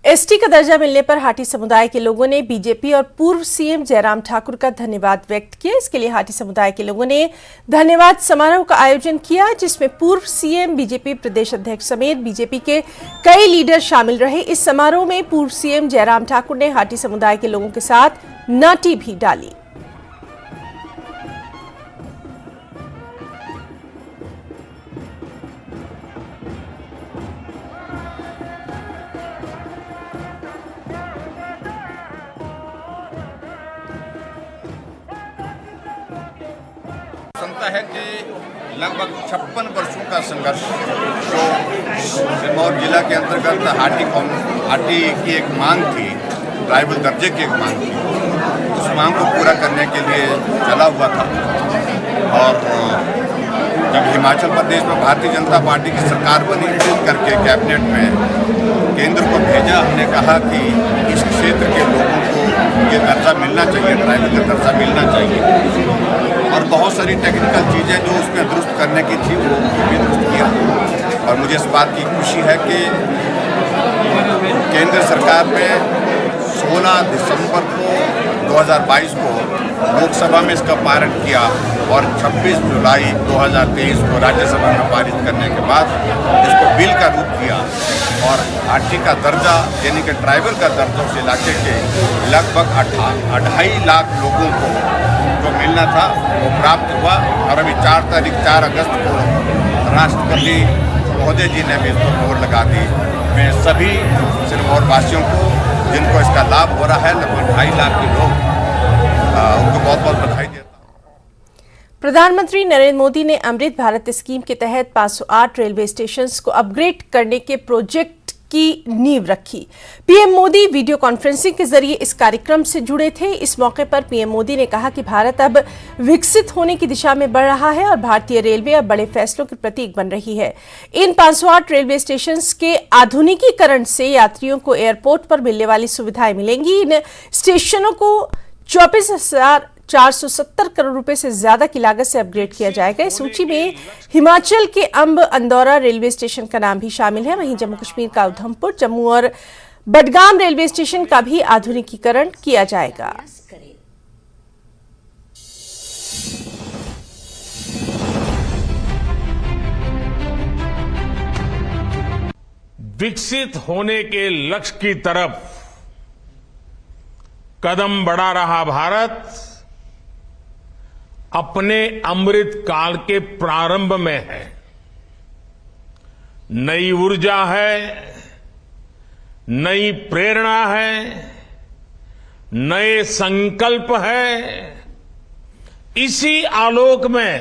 ST का दर्जा मिलने पर हाटी समुदाय के लोगों ने बीजेपी और पूर्व सीएम जयराम ठाकुर का धन्यवाद व्यक्त किया। इसके लिए हाटी समुदाय के लोगों ने धन्यवाद समारोह का आयोजन किया, जिसमें पूर्व सीएम, बीजेपी प्रदेश अध्यक्ष समेत बीजेपी के कई लीडर शामिल रहे। इस समारोह में पूर्व सीएम जयराम ठाकुर ने हाटी समुदाय के लोगों के साथ नाटी भी डाली। समझता है कि लगभग 56 वर्षों का संघर्ष जो सिरमौर जिला के अंतर्गत हाटी की एक मांग थी, ट्राइबल दर्जे की एक मांग थी, उस मांग को पूरा करने के लिए चला हुआ था। और जब हिमाचल प्रदेश में भारतीय जनता पार्टी की सरकार बनी, मिल करके कैबिनेट में केंद्र को भेजा, हमने कहा कि इस क्षेत्र के लोगों को ये दर्जा मिलना चाहिए, ट्राइबल का दर्जा मिलना चाहिए। और बहुत सारी टेक्निकल चीज़ें जो उसमें दुरुस्त करने की थी वो भी दुरुस्त किया। और मुझे इस बात की खुशी है कि केंद्र सरकार ने 16 दिसंबर को 2022 को लोकसभा में इसका पारण किया और 26 जुलाई 2023 को राज्यसभा में पारित करने के बाद इसको बिल का रूप दिया और हाटी का दर्जा यानी कि ट्राइबल का दर्जा उस इलाके के लगभग 2.5 लाख लोगों को जो मिलना था वो प्राप्त हुआ। और अभी 4 अगस्त को राष्ट्रपति महोदय जी ने भी इस पर मोहर लगा दी। मैं सभी सिरमौर वासियों को जिनको इसका लाभ हो रहा है, लगभग 2.5 लाख के लोग, उनको बहुत बहुत बधाई देता हूं। प्रधानमंत्री नरेंद्र मोदी ने अमृत भारत स्कीम के तहत 508 रेलवे स्टेशंस को अपग्रेड करने के प्रोजेक्ट की नींव रखी। पीएम मोदी वीडियो कॉन्फ्रेंसिंग के जरिए इस कार्यक्रम से जुड़े थे। इस मौके पर पीएम मोदी ने कहा कि भारत अब विकसित होने की दिशा में बढ़ रहा है और भारतीय रेलवे अब बड़े फैसलों की प्रतीक बन रही है। इन 508 रेलवे स्टेशंस के आधुनिकीकरण से यात्रियों को एयरपोर्ट पर मिलने वाली सुविधाएं मिलेंगी। इन स्टेशनों को 24,470 करोड़ रुपए से ज्यादा की लागत से अपग्रेड किया जाएगा। इस सूची में हिमाचल के अंब अंदौरा रेलवे स्टेशन का नाम भी शामिल है। वहीं जम्मू कश्मीर का उधमपुर, जम्मू और बडगाम रेलवे स्टेशन का भी आधुनिकीकरण किया जाएगा। विकसित होने के लक्ष्य की तरफ कदम बढ़ा रहा भारत अपने अमृत काल के प्रारंभ में है। नई ऊर्जा है, नई प्रेरणा है, नए संकल्प है। इसी आलोक में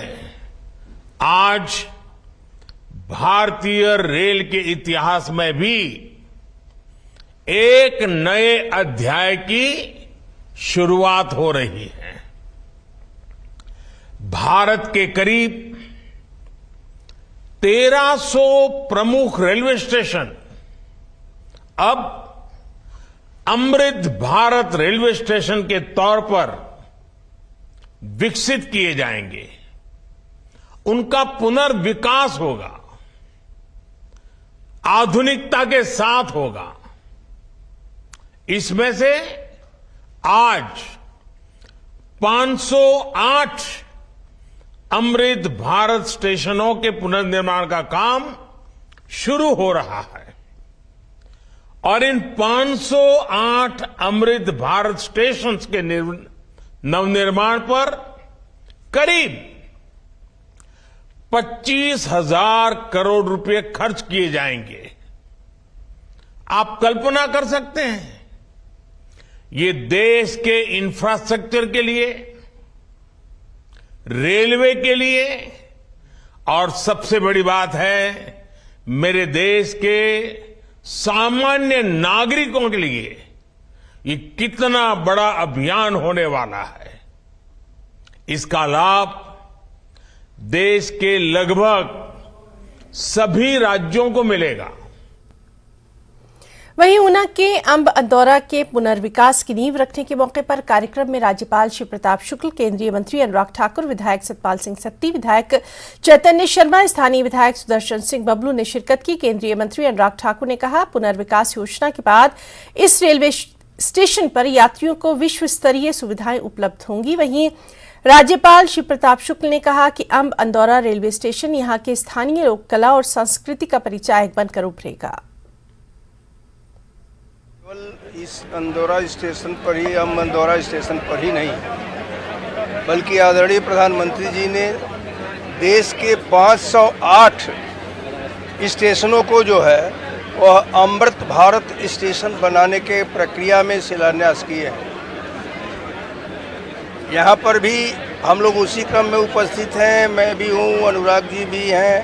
आज भारतीय रेल के इतिहास में भी एक नए अध्याय की शुरुआत हो रही है। भारत के करीब 1300 प्रमुख रेलवे स्टेशन अब अमृत भारत रेलवे स्टेशन के तौर पर विकसित किए जाएंगे। उनका पुनर्विकास होगा, आधुनिकता के साथ होगा। इसमें से आज 508 अमृत भारत स्टेशनों के पुनर्निर्माण का काम शुरू हो रहा है और इन 508 अमृत भारत स्टेशंस के नवनिर्माण पर करीब 25,000 करोड़ रुपए खर्च किए जाएंगे। आप कल्पना कर सकते हैं, ये देश के इंफ्रास्ट्रक्चर के लिए, रेलवे के लिए और सबसे बड़ी बात है मेरे देश के सामान्य नागरिकों के लिए ये कितना बड़ा अभियान होने वाला है। इसका लाभ देश के लगभग सभी राज्यों को मिलेगा। वहीं ऊना के अंब अंदौरा के पुनर्विकास की नींव रखने के मौके पर कार्यक्रम में राज्यपाल शिव प्रताप शुक्ल, केंद्रीय मंत्री अनुराग ठाकुर, विधायक सतपाल सिंह सत्ती, विधायक चैतन्य शर्मा, स्थानीय विधायक सुदर्शन सिंह बबलू ने शिरकत की। केंद्रीय मंत्री अनुराग ठाकुर ने कहा, पुनर्विकास योजना के बाद इस रेलवे स्टेशन पर यात्रियों को विश्व स्तरीय सुविधाएं उपलब्ध होंगी। वहीं राज्यपाल शिव प्रताप शुक्ल ने कहा कि अंब अंदौरा रेलवे स्टेशन यहां के स्थानीय लोक कला और संस्कृति का परिचायक बनकर उभरेगा। केवल इस अंदौरा स्टेशन पर ही, अंब अंदौरा स्टेशन पर ही नहीं, बल्कि आदरणीय प्रधानमंत्री जी ने देश के 508 स्टेशनों को जो है वह अमृत भारत स्टेशन बनाने के प्रक्रिया में शिलान्यास किए हैं। यहाँ पर भी हम लोग उसी क्रम में उपस्थित हैं। मैं भी हूँ, अनुराग जी भी हैं,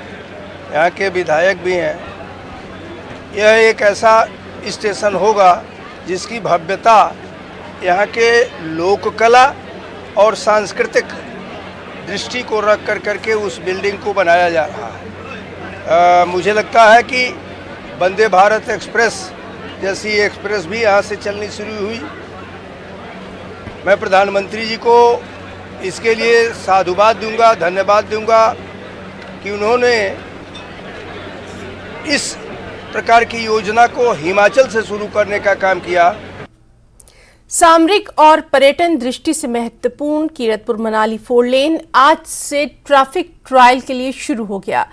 यहाँ के विधायक भी हैं। यह एक ऐसा स्टेशन होगा जिसकी भव्यता यहाँ के लोक कला और सांस्कृतिक दृष्टि को रख करके उस बिल्डिंग को बनाया जा रहा है। मुझे लगता है कि वंदे भारत एक्सप्रेस जैसी एक्सप्रेस भी यहाँ से चलनी शुरू हुई। मैं प्रधानमंत्री जी को इसके लिए साधुवाद दूंगा, धन्यवाद दूंगा कि उन्होंने इस प्रकार की योजना को हिमाचल से शुरू करने का काम किया। सामरिक और पर्यटन दृष्टि से महत्वपूर्ण कीरतपुर मनाली 4 लेन आज से ट्रैफिक ट्रायल के लिए शुरू हो गया।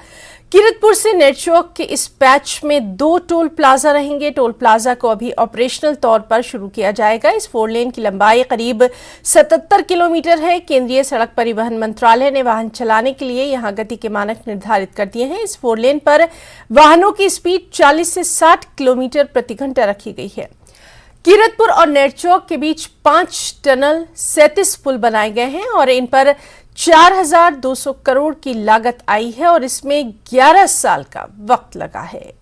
कीरतपुर से नेरचौक के इस पैच में 2 टोल प्लाजा रहेंगे। टोल प्लाजा को अभी ऑपरेशनल तौर पर शुरू किया जाएगा। इस 4 लेन की लंबाई करीब 77 किलोमीटर है। केंद्रीय सड़क परिवहन मंत्रालय ने वाहन चलाने के लिए यहां गति के मानक निर्धारित कर दिए हैं। इस 4 लेन पर वाहनों की स्पीड 40 से 60 किलोमीटर प्रति घंटा रखी गई है। कीरतपुर और नेरचौक के बीच 5 टनल, 37 पुल बनाए गए हैं और इन पर 4,200 करोड़ की लागत आई है और इसमें 11 साल का वक्त लगा है।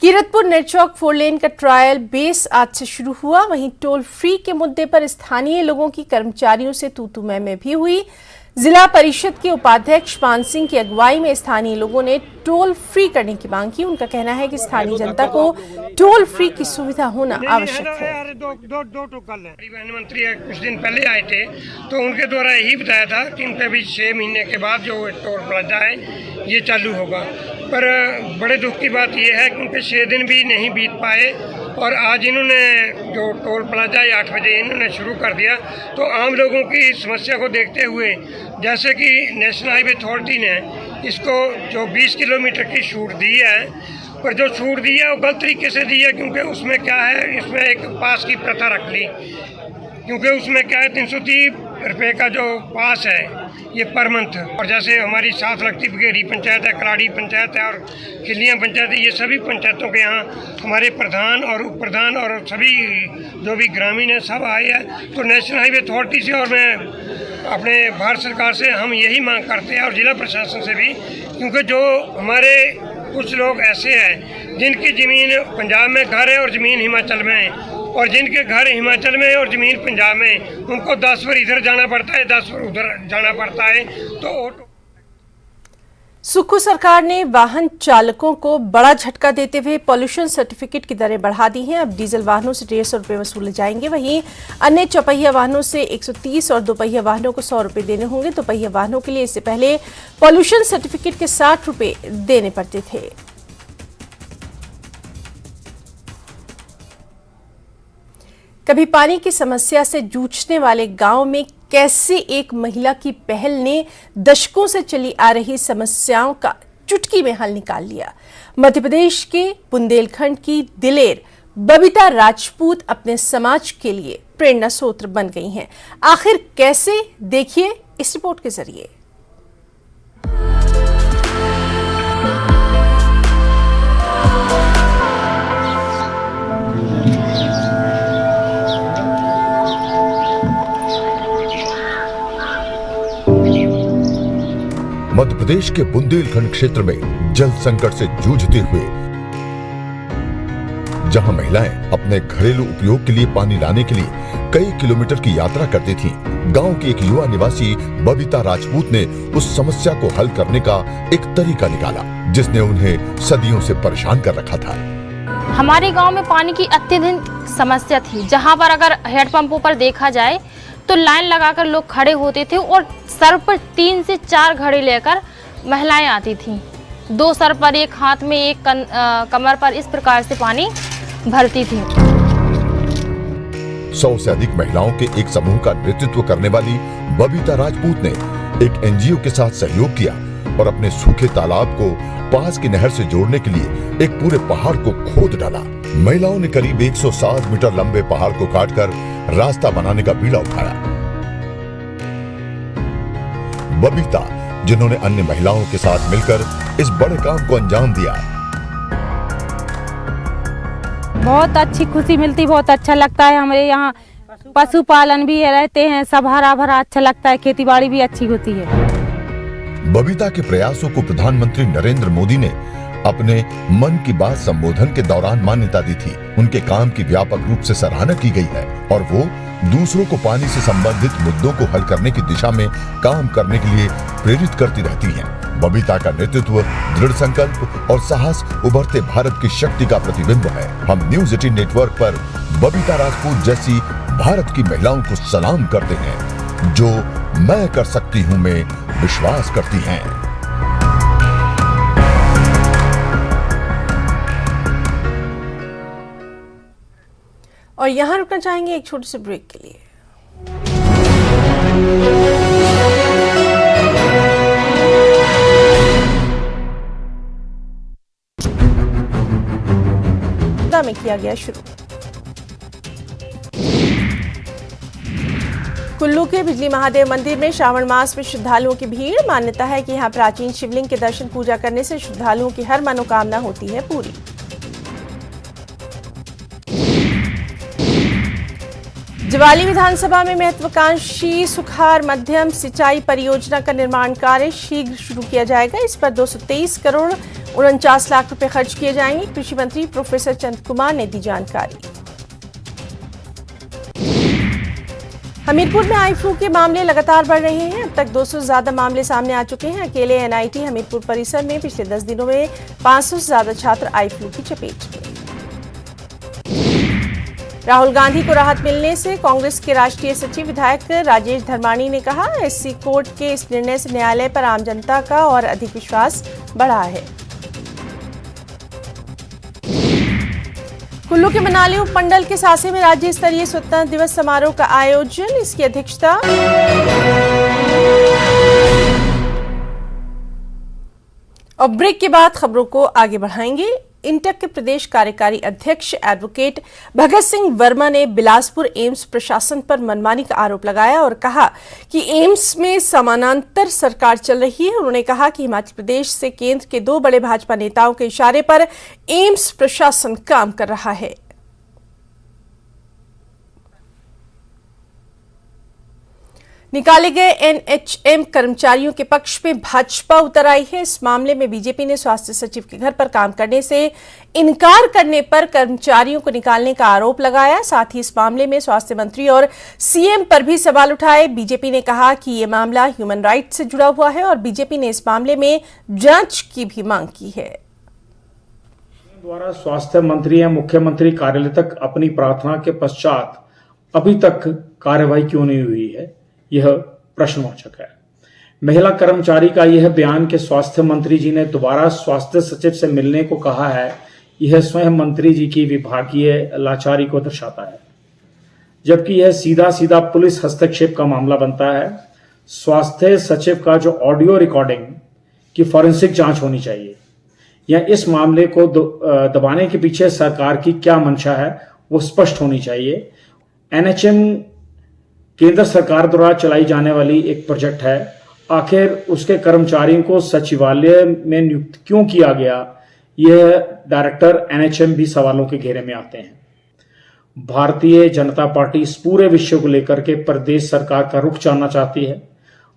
कीरतपुर नेरचौक 4 लेन का ट्रायल बेस आज से शुरू हुआ। वहीं टोल फ्री के मुद्दे पर स्थानीय लोगों की कर्मचारियों से तू-तू मैं भी हुई। जिला परिषद के उपाध्यक्ष मान सिंह की अगुवाई में स्थानीय लोगों ने टोल फ्री करने की मांग की। उनका कहना है कि स्थानीय जनता को टोल फ्री की सुविधा होना आवश्यक है। परिवहन मंत्री कुछ दिन पहले आए थे तो उनके द्वारा यही बताया था कि उनके भी 6 महीने के बाद जो टोल प्लाजा है ये चालू होगा। पर बड़े दुख की बात यह है कि उनके 6 दिन भी नहीं बीत पाए और आज इन्होंने जो टोल प्लाजा 8 बजे इन्होंने शुरू कर दिया। तो आम लोगों की समस्या को देखते हुए, जैसे कि नेशनल हाईवे अथॉरिटी ने इसको जो 20 किलोमीटर की छूट दी है, पर जो छूट दी है वो गलत तरीके से दी है। क्योंकि उसमें क्या है, इसमें एक पास की प्रथा रख ली। क्योंकि उसमें क्या है, 330 रुपये का जो पास है ये पर मंथ। और जैसे हमारी साथ लगती बघेरी पंचायत है, कराड़ी पंचायत है और खिलियाँ पंचायत है, ये सभी पंचायतों के यहाँ हमारे प्रधान और उप प्रधान और सभी जो भी ग्रामीण है सब आए हैं। तो नेशनल हाईवे अथॉरिटी से और मैं अपने भारत सरकार से हम यही मांग करते हैं और जिला प्रशासन से भी, क्योंकि जो हमारे कुछ लोग ऐसे हैं जिनकी ज़मीन पंजाब में घर है और ज़मीन हिमाचल में है, और जिनके घर हिमाचल में और ज़मीन पंजाब में, उनको 10 बार इधर जाना पड़ता है, 10 बार उधर जाना पड़ता है। तो सुक्खू सरकार ने वाहन चालकों को बड़ा झटका देते हुए पॉल्यूशन सर्टिफिकेट की दरें बढ़ा दी हैं। अब डीजल वाहनों से 150 रुपये वसूले जाएंगे। वहीं अन्य चौपहिया वाहनों से 130 और दोपहिया वाहनों को 100 रुपये देने होंगे। दोपहिया वाहनों के लिए इससे पहले पॉल्यूशन सर्टिफिकेट के 60 रुपये देने पड़ते थे। कभी पानी की समस्या से जूझने वाले गांव में कैसे एक महिला की पहल ने दशकों से चली आ रही समस्याओं का चुटकी में हल निकाल लिया। मध्य प्रदेश के बुंदेलखंड की दिलेर बबीता राजपूत अपने समाज के लिए प्रेरणा स्रोत बन गई हैं। आखिर कैसे, देखिए इस रिपोर्ट के जरिए। मध्य प्रदेश के बुंदेलखंड क्षेत्र में जल संकट से जूझते हुए जहां महिलाएं अपने घरेलू उपयोग के लिए पानी लाने के लिए कई किलोमीटर की यात्रा करती थीं। गांव की एक युवा निवासी बबीता राजपूत ने उस समस्या को हल करने का एक तरीका निकाला, जिसने उन्हें सदियों से परेशान कर रखा था। हमारे गांव में पानी की अत्यधिक समस्या थी, जहां पर अगर हैंडपंपों पर देखा जाए तो लाइन लगाकर लोग खड़े होते थे और सर पर 3 से 4 घड़े लेकर महिलाएं आती थीं। 2 सर पर, एक हाथ में, एक कमर पर, इस प्रकार से पानी भरती थी। 100 से अधिक महिलाओं के एक समूह का नेतृत्व करने वाली बबीता राजपूत ने एक एनजीओ के साथ सहयोग किया और अपने सूखे तालाब को पास की नहर से जोड़ने के लिए एक पूरे पहाड़ को खोद डाला। महिलाओं ने करीब 160 मीटर लंबे पहाड़ को काटकर रास्ता बनाने का बीड़ा उठाया। बबीता, जिन्होंने अन्य महिलाओं के साथ मिलकर इस बड़े काम को अंजाम दिया। बहुत अच्छी खुशी मिलती, बहुत अच्छा लगता है। हमारे यहाँ पशुपालन भी रहते हैं, सब हरा भरा अच्छा लगता है, खेती बाड़ी भी अच्छी होती है। बबीता के प्रयासों को प्रधानमंत्री नरेंद्र मोदी ने अपने मन की बात संबोधन के दौरान मान्यता दी थी। उनके काम की व्यापक रूप से सराहना की गई है और वो दूसरों को पानी से संबंधित मुद्दों को हल करने की दिशा में काम करने के लिए प्रेरित करती रहती हैं। बबीता का नेतृत्व, दृढ़ संकल्प और साहस उभरते भारत की शक्ति का प्रतिबिंब है। हम न्यूज़ 18 नेटवर्क पर बबीता राजपूत जैसी भारत की महिलाओं को सलाम करते हैं, जो मैं कर सकती हूं में विश्वास करती हैं। और यहां रुकना चाहेंगे एक छोटे से ब्रेक के लिए। में किया गया शुरू। कुल्लू के बिजली महादेव मंदिर में श्रावण मास में श्रद्धालुओं की भीड़। मान्यता है कि यहां प्राचीन शिवलिंग के दर्शन पूजा करने से श्रद्धालुओं की हर मनोकामना होती है पूरी। जवाली विधानसभा में महत्वाकांक्षी सुखार मध्यम सिंचाई परियोजना का निर्माण कार्य शीघ्र शुरू किया जाएगा। इस पर 223 करोड़ 49 लाख रुपए खर्च किए जाएंगे। कृषि मंत्री प्रोफेसर चंद कुमार ने दी जानकारी। हमीरपुर में आई फ्लू के मामले लगातार बढ़ रहे हैं। अब तक 200 से ज्यादा मामले सामने आ चुके हैं। अकेले एनआईटी हमीरपुर परिसर में पिछले 10 दिनों में 500 से ज्यादा छात्र आई फ्लू की चपेट में। राहुल गांधी को राहत मिलने से कांग्रेस के राष्ट्रीय सचिव विधायक राजेश धर्माणी ने कहा, एससी कोर्ट के इस निर्णय से न्यायालय पर आम जनता का और अधिक विश्वास बढ़ा है। कुल्लू के मनाली उपमंडल के सासे में राज्य स्तरीय स्वतंत्रता दिवस समारोह का आयोजन, इसकी अध्यक्षता और ब्रेक के बाद खबरों को आगे बढ़ाएंगे। इंटक के प्रदेश कार्यकारी अध्यक्ष एडवोकेट भगत सिंह वर्मा ने बिलासपुर एम्स प्रशासन पर मनमानी का आरोप लगाया और कहा कि एम्स में समानांतर सरकार चल रही है। उन्होंने कहा कि हिमाचल प्रदेश से केंद्र के 2 बड़े भाजपा नेताओं के इशारे पर एम्स प्रशासन काम कर रहा है। निकाले गए एनएचएम कर्मचारियों के पक्ष में भाजपा उतर आई है। इस मामले में बीजेपी ने स्वास्थ्य सचिव के घर पर काम करने से इनकार करने पर कर्मचारियों को निकालने का आरोप लगाया। साथ ही इस मामले में स्वास्थ्य मंत्री और सीएम पर भी सवाल उठाए। बीजेपी ने कहा कि यह मामला ह्यूमन राइट से जुड़ा हुआ है और बीजेपी ने इस मामले में जांच की भी मांग की है। द्वारा स्वास्थ्य मंत्री या मुख्यमंत्री कार्यालय तक अपनी प्रार्थना के पश्चात अभी तक कार्रवाई क्यों नहीं हुई है, यह प्रश्नवाचक है। महिला कर्मचारी का यह बयान कि स्वास्थ्य मंत्री जी ने दोबारा स्वास्थ्य सचिव से मिलने को कहा है, यह स्वयं मंत्री जी की विभागीय लाचारी को दर्शाता है, जबकि यह सीधा सीधा पुलिस हस्तक्षेप का मामला बनता है। स्वास्थ्य सचिव का जो ऑडियो रिकॉर्डिंग की फॉरेंसिक जांच होनी चाहिए या इस मामले को दबाने के पीछे सरकार की क्या मंशा है, वो स्पष्ट होनी चाहिए। एनएचएम केंद्र सरकार द्वारा चलाई जाने वाली एक प्रोजेक्ट है, आखिर उसके कर्मचारियों को सचिवालय में नियुक्त क्यों किया गया, यह डायरेक्टर एनएचएम भी सवालों के घेरे में आते हैं। भारतीय जनता पार्टी इस पूरे विषय को लेकर के प्रदेश सरकार का रुख जानना चाहती है।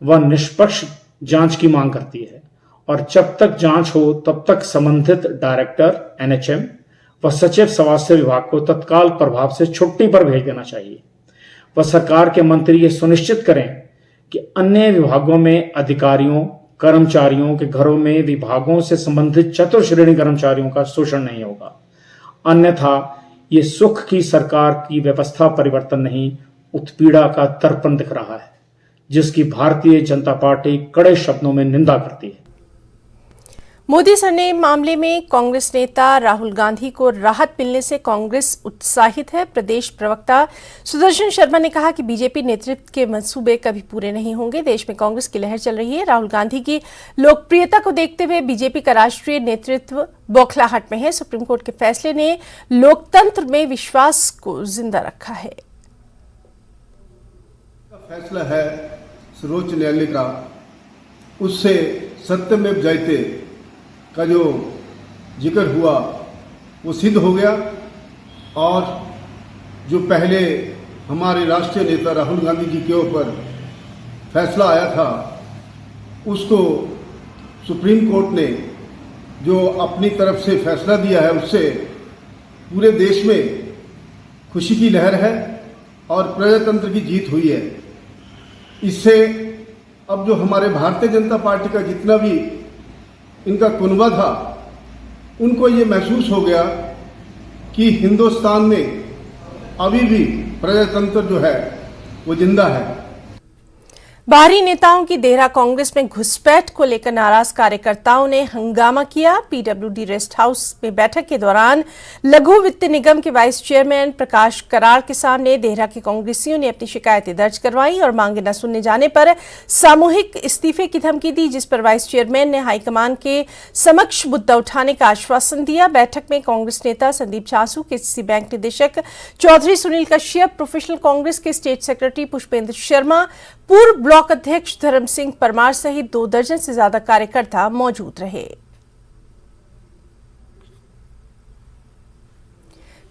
वह निष्पक्ष जांच की मांग करती है और जब तक जांच हो तब तक संबंधित डायरेक्टर एनएचएम व सचिव स्वास्थ्य विभाग को तत्काल प्रभाव से छुट्टी पर भेज देना चाहिए। व सरकार के मंत्री ये सुनिश्चित करें कि अन्य विभागों में अधिकारियों कर्मचारियों के घरों में विभागों से संबंधित चतुर्श्रेणी कर्मचारियों का शोषण नहीं होगा। अन्यथा ये सुख की सरकार की व्यवस्था परिवर्तन नहीं, उत्पीड़ा का दर्पण दिख रहा है, जिसकी भारतीय जनता पार्टी कड़े शब्दों में निंदा करती है। मोदी सरनेम मामले में कांग्रेस नेता राहुल गांधी को राहत मिलने से कांग्रेस उत्साहित है। प्रदेश प्रवक्ता सुदर्शन शर्मा ने कहा कि बीजेपी नेतृत्व के मंसूबे कभी पूरे नहीं होंगे। देश में कांग्रेस की लहर चल रही है। राहुल गांधी की लोकप्रियता को देखते हुए बीजेपी का राष्ट्रीय नेतृत्व बौखलाहट में है। सुप्रीम कोर्ट के फैसले ने लोकतंत्र में विश्वास को जिंदा रखा है। फैसला है सर्वोच्च न्यायालय का, उससे सत्यमेव जयते का जो जिक्र हुआ वो सिद्ध हो गया और जो पहले हमारे राष्ट्रीय नेता राहुल गांधी जी के ऊपर फैसला आया था उसको सुप्रीम कोर्ट ने जो अपनी तरफ से फैसला दिया है उससे पूरे देश में खुशी की लहर है और प्रजातंत्र की जीत हुई है। इससे अब जो हमारे भारतीय जनता पार्टी का जितना भी इनका कुनबा था उनको ये महसूस हो गया कि हिंदुस्तान में अभी भी प्रजातंत्र जो है वो जिंदा है। बाहरी नेताओं की देहरा कांग्रेस में घुसपैठ को लेकर नाराज कार्यकर्ताओं ने हंगामा किया। पीडब्ल्यूडी रेस्ट हाउस में बैठक के दौरान लघु वित्त निगम के वाइस चेयरमैन प्रकाश कराड़ के सामने देहरा के कांग्रेसियों ने अपनी शिकायतें दर्ज करवाई और मांगे न सुनने जाने पर सामूहिक इस्तीफे की धमकी दी, जिस पर वाइस चेयरमैन ने हाईकमान के समक्ष मुद्दा उठाने का आश्वासन दिया। बैठक में कांग्रेस नेता संदीप चासू, केसीसी बैंक निदेशक चौधरी सुनील कश्यप, प्रोफेशनल कांग्रेस के स्टेट सेक्रेटरी पुष्पेंद्र शर्मा, पूर्व ब्लॉक अध्यक्ष धर्म सिंह परमार सहित 2 दर्जन से ज्यादा कार्यकर्ता मौजूद रहे।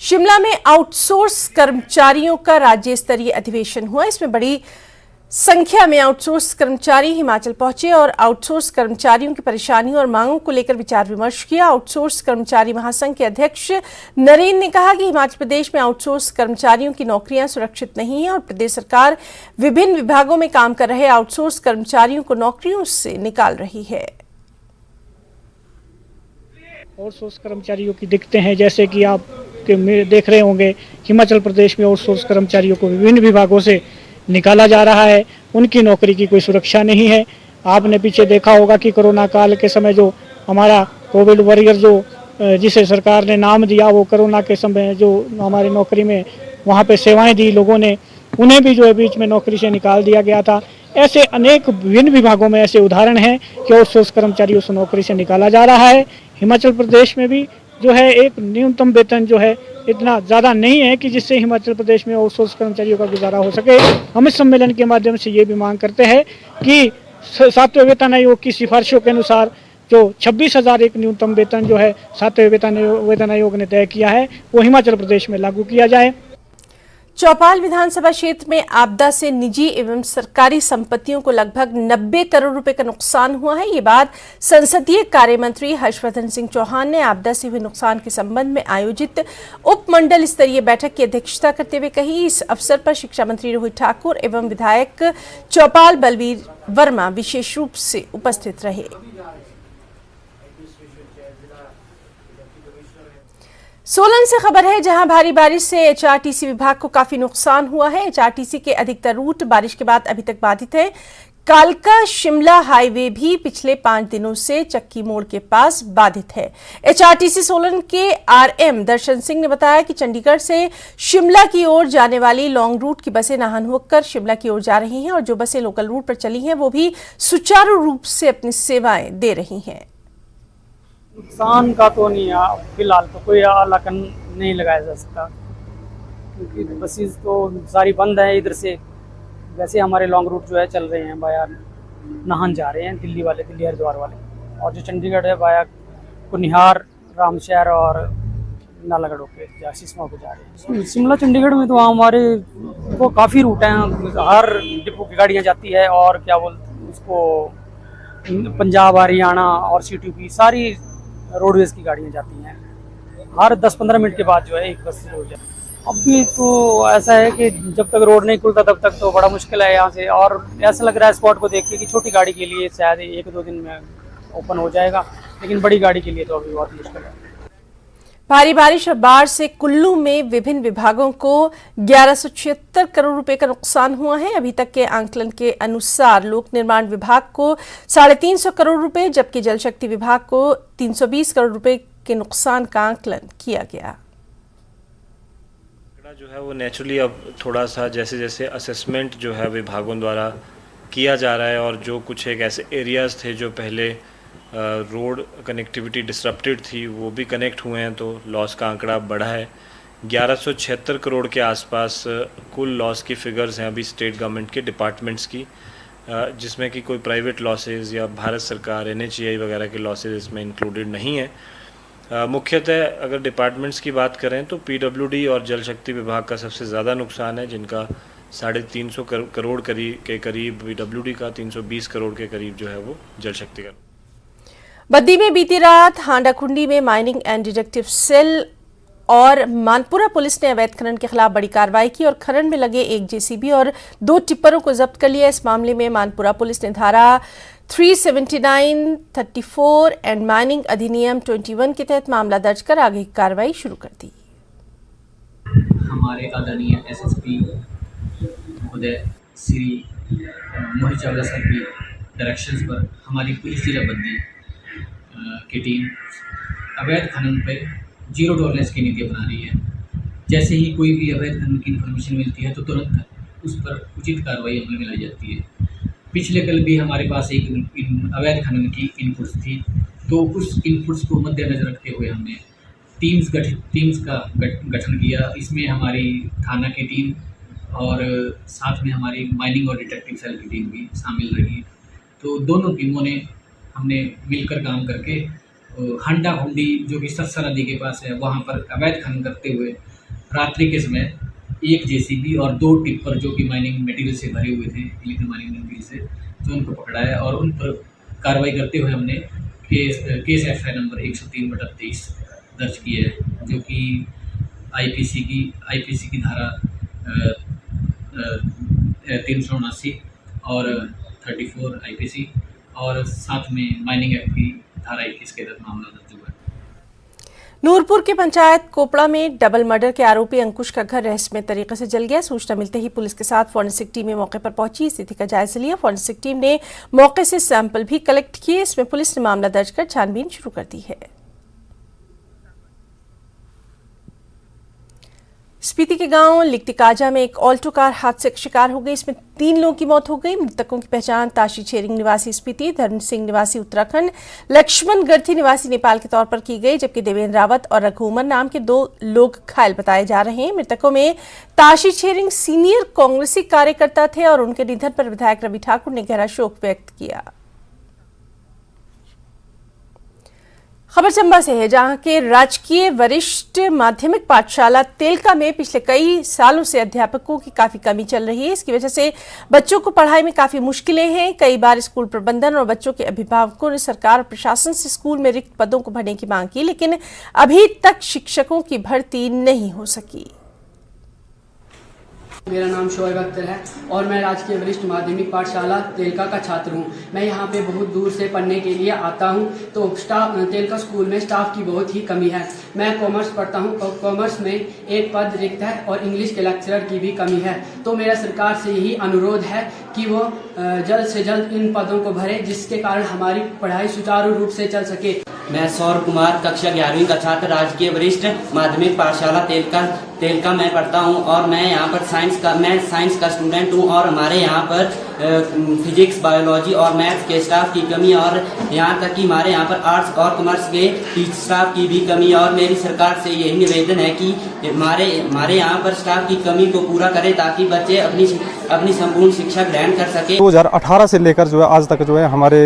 शिमला में आउटसोर्स कर्मचारियों का राज्य स्तरीय अधिवेशन हुआ। इसमें बड़ी संख्या में आउटसोर्स कर्मचारी हिमाचल पहुंचे और आउटसोर्स कर्मचारियों की परेशानियों और मांगों को लेकर विचार विमर्श किया। आउटसोर्स कर्मचारी महासंघ के अध्यक्ष नरेंद्र ने कहा कि हिमाचल प्रदेश में आउटसोर्स कर्मचारियों की नौकरियां सुरक्षित नहीं है और प्रदेश सरकार विभिन्न विभागों में काम कर रहे आउटसोर्स कर्मचारियों को नौकरियों से निकाल रही है। आउटसोर्स कर्मचारियों की दिक्कतें हैं, जैसे कि आप देख रहे होंगे हिमाचल प्रदेश में आउटसोर्स कर्मचारियों को विभिन्न विभागों से निकाला जा रहा है, उनकी नौकरी की कोई सुरक्षा नहीं है। आपने पीछे देखा होगा कि कोरोना काल के समय जो हमारा कोविड वॉरियर जो जिसे सरकार ने नाम दिया, वो कोरोना के समय जो हमारी नौकरी में वहाँ पे सेवाएं दी लोगों ने, उन्हें भी जो है बीच में नौकरी से निकाल दिया गया था। ऐसे अनेक विभिन्न विभागों में ऐसे उदाहरण हैं कि आउटसोर्स कर्मचारियों से नौकरी से निकाला जा रहा है। हिमाचल प्रदेश में भी जो है एक न्यूनतम वेतन जो है इतना ज़्यादा नहीं है कि जिससे हिमाचल प्रदेश में आउटसोर्स कर्मचारियों का गुजारा हो सके। हम इस सम्मेलन के माध्यम से ये भी मांग करते हैं कि 7वें वेतन आयोग की सिफारिशों के अनुसार जो 26,000 एक न्यूनतम वेतन जो है 7वें वेतन आयोग ने तय किया है वो हिमाचल प्रदेश में लागू किया जाए। चौपाल विधानसभा क्षेत्र में आपदा से निजी एवं सरकारी संपत्तियों को लगभग 90 करोड़ रुपए का नुकसान हुआ है। ये बात संसदीय कार्य मंत्री हर्षवर्धन सिंह चौहान ने आपदा से हुए नुकसान के संबंध में आयोजित उपमंडल स्तरीय बैठक की अध्यक्षता करते हुए कही। इस अवसर पर शिक्षा मंत्री रोहित ठाकुर एवं विधायक चौपाल बलवीर वर्मा विशेष रूप से उपस्थित रहे। सोलन से खबर है, जहां भारी बारिश से एचआरटीसी विभाग को काफी नुकसान हुआ है। एचआरटीसी के अधिकतर रूट बारिश के बाद अभी तक बाधित है। कालका शिमला हाईवे भी पिछले 5 दिनों से चक्की मोड़ के पास बाधित है। एचआरटीसी सोलन के आरएम दर्शन सिंह ने बताया कि चंडीगढ़ से शिमला की ओर जाने वाली लॉन्ग रूट की बसें नाहन होकर शिमला की ओर जा रही हैं और जो बसें लोकल रूट पर चली हैं वो भी सुचारू रूप से अपनी सेवाएं दे रही हैं। नुकसान का तो नहीं है, फिलहाल तो कोई आलाकन नहीं लगाया जा सकता क्योंकि बसेस तो सारी बंद है। इधर से वैसे हमारे लॉन्ग रूट जो है चल रहे हैं, बाया नाहन जा रहे हैं दिल्ली वाले, दिल्ली हरिद्वार वाले, और जो चंडीगढ़ है बाया कुनिहार, रामशहर और नालागढ़ होके सिसमा को जा रहे हैं। शिमला चंडीगढ़ में तो हमारे वो काफ़ी रूट हैं, हर डिपो की गाड़ियाँ जाती है और क्या बोलते उसको पंजाब हरियाणा और सीटीपी सारी रोडवेज की गाड़ियाँ जाती हैं। हर 10-15 मिनट के बाद जो है एक बस हो जाए। अभी तो ऐसा है कि जब तक रोड नहीं खुलता तब तक तो बड़ा मुश्किल है यहाँ से, और ऐसा लग रहा है स्पॉट को देख के कि छोटी गाड़ी के लिए शायद 1-2 दिन में ओपन हो जाएगा, लेकिन बड़ी गाड़ी के लिए तो अभी बहुत मुश्किल है। भारी बारिश और बाढ़ से कुल्लू में विभिन्न विभागों को 1176 करोड़ रुपए का नुकसान हुआ है। अभी तक के आंकलन के अनुसार लोक निर्माण विभाग को 350 करोड़ रुपए, जबकि जल शक्ति विभाग को 320 करोड़ रुपए के नुकसान का आंकलन किया गया। जो है वो नेचुरली अब थोड़ा सा जैसे जैसे असेसमेंट जो है विभागों द्वारा किया जा रहा है, और जो कुछ एक ऐसे एरियाज़ थे जो पहले रोड कनेक्टिविटी डिसरप्टेड थी वो भी कनेक्ट हुए हैं, तो लॉस का आंकड़ा बढ़ा है। 1176 करोड़ के आसपास कुल लॉस की फिगर्स हैं अभी स्टेट गवर्नमेंट के डिपार्टमेंट्स की, जिसमें कि कोई प्राइवेट लॉसेज या भारत सरकार NHAI वगैरह के लॉसेज इसमें इंक्लूडेड नहीं है। मुख्यतः अगर डिपार्टमेंट्स की बात करें तो PWD और जल शक्ति विभाग का सबसे ज़्यादा नुकसान है, जिनका 350 करोड़ के करीब PWD का, 320 करोड़ के करीब जो है वो जल शक्ति का। बद्दी में बीती रात हांडाकुंडी में माइनिंग एंड डिटेक्टिव सेल और मानपुरा पुलिस ने अवैध खनन के खिलाफ बड़ी कार्रवाई की और खनन में लगे एक JCB और 2 टिप्परों को जब्त कर लिया। इस मामले में मानपुरा पुलिस ने धारा 379, 34 एंड माइनिंग अधिनियम 21 के तहत मामला दर्ज कर आगे की कार्रवाई शुरू कर दी। हमारे आदरणीय SSP महोदय श्री मोहित चावला सर की डायरेक्शंस पर हमारी पुलिस जिला बद्दी की टीम अवैध खनन पर 0 टॉलरेंस की नीति अपना रही है। जैसे ही कोई भी अवैध खनन की इन्फॉर्मेशन मिलती है तो तुरंत उस पर उचित कार्रवाई अमल में लाई जाती है। पिछले कल भी हमारे पास एक अवैध खनन की इनपुट्स थी, तो उस इनपुट्स को मद्देनजर रखते हुए हमने टीम्स का गठन किया। इसमें हमारी थाना की टीम और साथ में हमारी माइनिंग और डिटेक्टिव सेल की टीम भी शामिल रही। तो दोनों टीमों ने हमने मिलकर काम करके हांडा हुंडी जो कि सरसा नदी के पास है वहाँ पर अवैध खनन करते हुए रात्रि के समय एक JCB और 2 टिप्पर जो कि माइनिंग मटेरियल से भरे हुए थे, इलीगल माइनिंग मटेरियल से, जो उनको पकड़ा है और उन पर कार्रवाई करते हुए हमने केस FI नंबर 103/23 दर्ज किया है, जो कि IPC की धारा 379 और 34 IPC और साथ में माइनिंग एक्ट की धारा 21 के तहत मामला दर्ज हुआ है। नूरपुर के पंचायत कोपड़ा में डबल मर्डर के आरोपी अंकुश का घर रहस्यमय तरीके से जल गया। सूचना मिलते ही पुलिस के साथ फॉरेंसिक टीमें मौके पर पहुंची, स्थिति का जायजा लिया। फॉरेंसिक टीम ने मौके से सैंपल भी कलेक्ट किए। इसमें पुलिस ने मामला दर्ज कर छानबीन शुरू कर दी है। स्पीति के गांव लिकतिकाजा में एक ऑल्टो कार हादसे का शिकार हो गई। इसमें 3 लोगों की मौत हो गई। मृतकों की पहचान ताशी छेरिंग निवासी स्पीति, धर्म सिंह निवासी उत्तराखंड, लक्ष्मण गर्थी निवासी नेपाल के तौर पर की गई, जबकि देवेंद्र रावत और रघुमन नाम के 2 लोग घायल बताए जा रहे हैं। मृतकों में ताशी छेरिंग सीनियर कांग्रेसी कार्यकर्ता थे और उनके निधन पर विधायक रवि ठाकुर ने गहरा शोक व्यक्त किया। खबर चंबा से है, जहां के राजकीय वरिष्ठ माध्यमिक पाठशाला तेलका में पिछले कई सालों से अध्यापकों की काफी कमी चल रही है। इसकी वजह से बच्चों को पढ़ाई में काफी मुश्किलें हैं। कई बार स्कूल प्रबंधन और बच्चों के अभिभावकों ने सरकार और प्रशासन से स्कूल में रिक्त पदों को भरने की मांग की, लेकिन अभी तक शिक्षकों की भर्ती नहीं हो सकी। मेरा नाम शोएब अख्तर है और मैं राजकीय वरिष्ठ माध्यमिक पाठशाला तेलका का छात्र हूं। मैं यहां पे बहुत दूर से पढ़ने के लिए आता हूं, तो तेलका स्कूल में स्टाफ की बहुत ही कमी है। मैं कॉमर्स पढ़ता हूं और कॉमर्स में एक पद रिक्त है और इंग्लिश के लेक्चरर की भी कमी है। तो मेरा सरकार से यही अनुरोध है कि वो जल्द से जल्द इन पदों को भरे, जिसके कारण हमारी पढ़ाई सुचारू रूप से चल सके। मैं सौरभ कुमार कक्षा 11वीं का छात्र राजकीय वरिष्ठ माध्यमिक पाठशाला तेलका में पढ़ता हूं और मैं यहाँ पर साइंस का स्टूडेंट हूं और हमारे यहाँ पर फिजिक्स, बायोलॉजी और मैथ्स के स्टाफ की कमी और यहाँ तक कि हमारे यहाँ पर आर्ट्स और कॉमर्स के स्टाफ की भी कमी। और मेरी सरकार से यही निवेदन है कि हमारे यहाँ पर स्टाफ की कमी को पूरा करें ताकि बच्चे अपनी संपूर्ण शिक्षा ग्रहण कर सके। 2018 से लेकर जो है आज तक जो है हमारे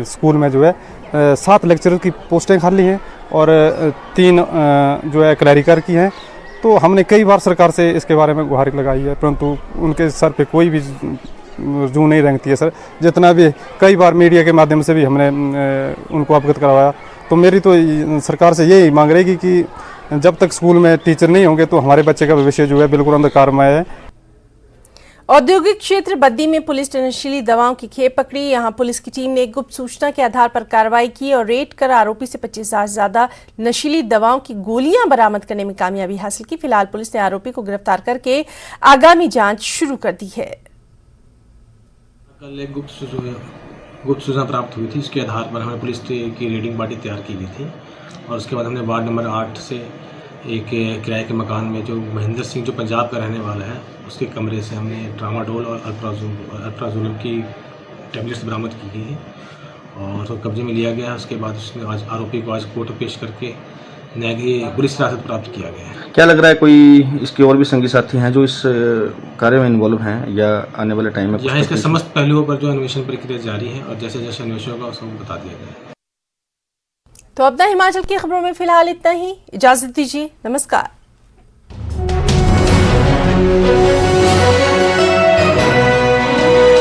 स्कूल में जो है 7 लेक्चरर की पोस्टें खाली हैं और 3 जो है क्लैरिकर की हैं। तो हमने कई बार सरकार से इसके बारे में गुहार लगाई है, परंतु उनके सर पे कोई भी जू नहीं रेंगती है। सर जितना भी कई बार मीडिया के माध्यम से भी हमने उनको अवगत करवाया। तो मेरी तो सरकार से यही मांग रहेगी कि जब तक स्कूल में टीचर नहीं होंगे तो हमारे बच्चे का भविष्य जो है बिल्कुल अंधकारमय है। औद्योगिक क्षेत्र बद्दी में पुलिस ने नशीली दवाओं की खेप पकड़ी। यहां पुलिस की टीम ने गुप्त सूचना के आधार पर कार्रवाई की और रेड कर आरोपी से 25,000 से ज्यादा नशीली दवाओं की गोलियां बरामद करने में कामयाबी हासिल की। फिलहाल पुलिस ने आरोपी को गिरफ्तार करके आगामी जांच शुरू कर दी है। कल एक गुप्त सूचना प्राप्त हुई थी, इसके आधार पर हमें पुलिस की रेडिंग पार्टी तैयार की गई थी और उसके बाद हमने वार्ड नंबर 8 से एक किराए के मकान में जो महेंद्र सिंह जो पंजाब का रहने वाला है उसके कमरे से हमने ट्रामाडोल और अल्प्राजोलम की टैबलेट्स बरामद की गई है और तो कब्जे में लिया गया। उसके बाद उसने आज आरोपी को आज कोर्ट में पेश करके न्यायिक पुलिस हिरासत प्राप्त किया गया है। क्या लग रहा है कोई इसके और भी संगी साथी हैं जो इस कार्य में इन्वॉल्व हैं या आने वाले टाइम में? यहाँ इसके समस्त पहलुओं पर जो अन्वेषण प्रक्रिया जारी है और जैसे जैसे अन्वेषण होगा उसको बता दिया गया। तो अब तक हिमाचल की खबरों में फिलहाल इतना ही। इजाजत दीजिए, नमस्कार।